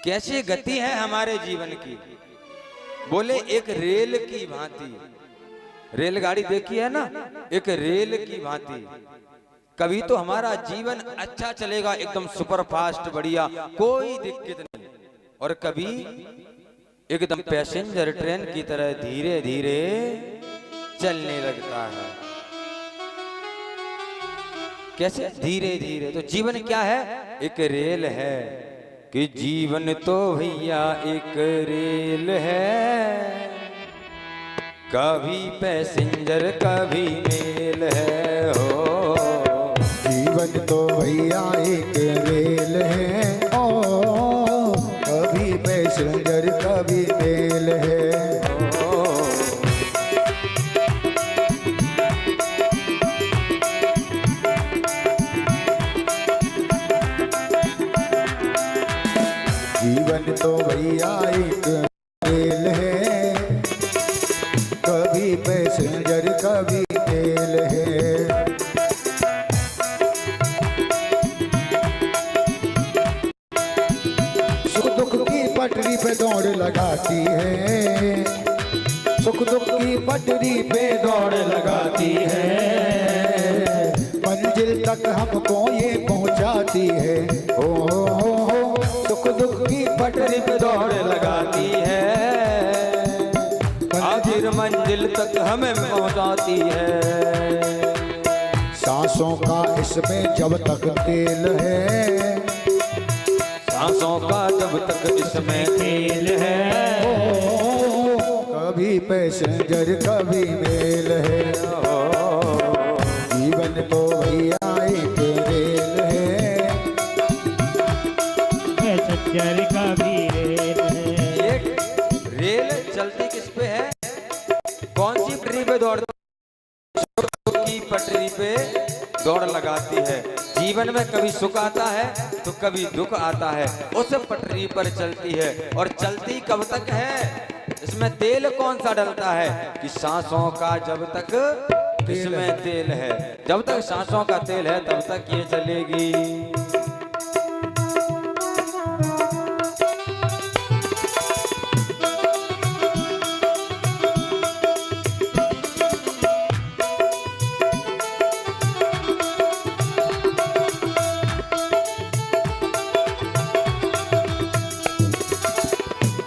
कैसी गति है हमारे जीवन की। बोले एक रेल की भांति, रेलगाड़ी देखी है ना, एक रेल की भांति। कभी तो हमारा जीवन अच्छा चलेगा, एकदम सुपर फास्ट बढ़िया, कोई दिक्कत नहीं, और कभी एकदम पैसेंजर ट्रेन की तरह धीरे धीरे चलने लगता है। कैसे धीरे धीरे? तो जीवन क्या है? एक रेल है कि जीवन तो भैया एक रेल है, कभी पैसेंजर कभी मेल है। हो जीवन तो भैया एक रेल है, ओ कभी पैसेंजर कभी मेल है। जीवन तो भैया एक रेल है, कभी पैसेंजर कभी मेल है। सुख दुख की पटरी पे दौड़ लगाती है, सुख दुख की पटरी पे दौड़ लगाती है, मंजिल तक हमको ये पहुंचाती है। ओ सुख दुख की पटरी पे दौड़ लगाती है, आखिर मंजिल तक हमें पहुंचाती है। सांसों का इसमें जब तक तेल है, सांसों का जब तक इसमें तेल है, कभी पैसेंजर कभी मेल है। जीवन तो भैया एक रेल है, पैसेंजर कभी रेल है। एक रेल चलती किस पे है? कौन सी पटरी पे दौड़ती? की पटरी पे दौड़ लगाती है। जीवन में कभी सुख आता है तो कभी दुख आता है, उस पटरी पर चलती है। और चलती कब तक है? इसमें तेल कौन सा डलता है? कि सांसों का जब तक इसमें तेल है, जब तक सांसों का तेल है तब तक ये चलेगी।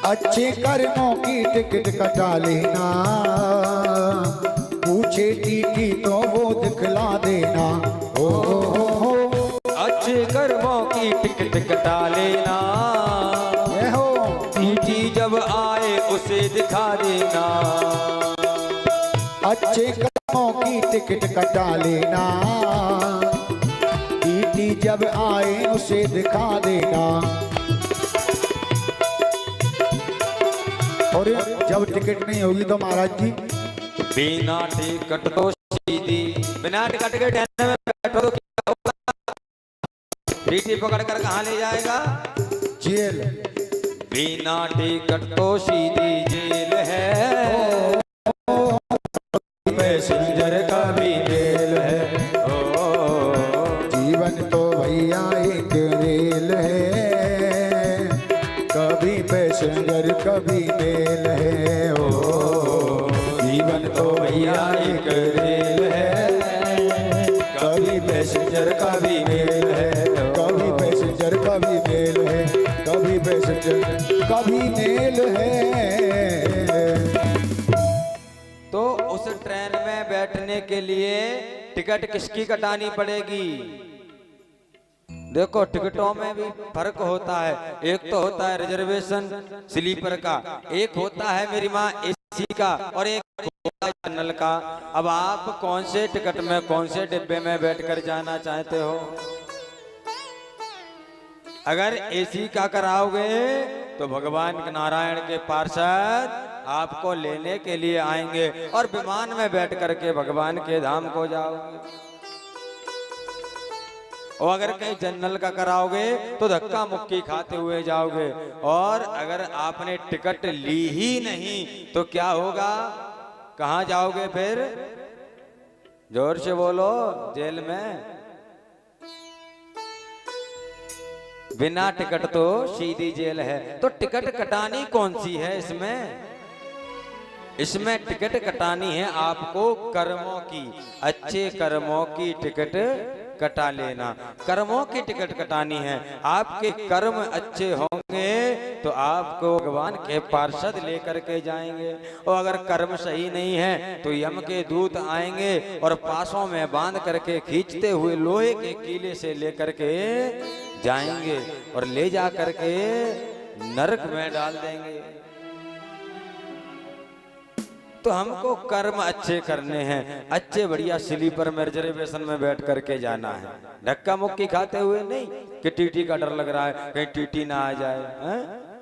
अच्छे कर्मों की टिकट कटा लेना, पूछे टीटी तो वो दिखला देना। ओ अच्छे कर्मों की टिकट कटा लेना, ये हो टीटी जब आए उसे दिखा देना। अच्छे कर्मों की टिकट कटा लेना, टीटी जब आए उसे दिखा देना। और जब टिकट नहीं होगी तो महाराज जी बिना टिकट तो सीधी, बिना टिकट के ट्रेन में बैठो तो क्या होगा? टीटी पकड़ कर कहाँ ले जाएगा? जेल। बिना टिकट तो सीधी जेल है, पैसेंजर का भी मेल है। जीवन तो भैया एक रेल है, कभी पैसेंजर कभी मेल है। ओ जीवन तो भैया एक रेल है, कभी पैसेंजर का भी मेल है। कभी पैसेंजर कभी मेल है, कभी पैसेंजर कभी मेल है। तो उस ट्रेन में बैठने के लिए टिकट किसकी कटानी पड़ेगी? देखो टिकटों में भी फर्क होता है। एक तो होता है रिजर्वेशन स्लीपर का, एक होता है मेरी माँ एसी का, और एक होता है जनरल का। अब आप कौन से टिकट में, कौन से डिब्बे में बैठकर जाना चाहते हो? अगर एसी का कराओगे तो भगवान नारायण के पार्षद आपको लेने के लिए आएंगे और विमान में बैठ करके भगवान के धाम को जाओगे। और अगर कहीं जनरल का कराओगे तो धक्का मुक्की खाते हुए जाओगे। और अगर आपने टिकट ली ही नहीं तो क्या होगा? कहाँ जाओगे फिर? जोर से बोलो। जेल में। बिना टिकट तो सीधी जेल है। तो टिकट कटानी कौन सी है इसमें? इसमें टिकट कटानी है आपको कर्मों की, अच्छे कर्मों की टिकट कटा लेना। कर्मों की टिकट कटानी है। आपके कर्म अच्छे होंगे तो आपको भगवान के पार्षद लेकर के जाएंगे, और अगर कर्म सही नहीं है तो यम के दूत आएंगे और पासों में बांध करके खींचते हुए लोहे के कीले से लेकर के जाएंगे और ले जा करके नरक में डाल देंगे। तो हमको कर्म अच्छे करने हैं, अच्छे बढ़िया स्लीपर में रिजर्वेशन में बैठ करके जाना है, धक्का मुक्की खाते हुए नहीं कि टीटी का डर लग रहा है कहीं टीटी ना आ जाए, हैं?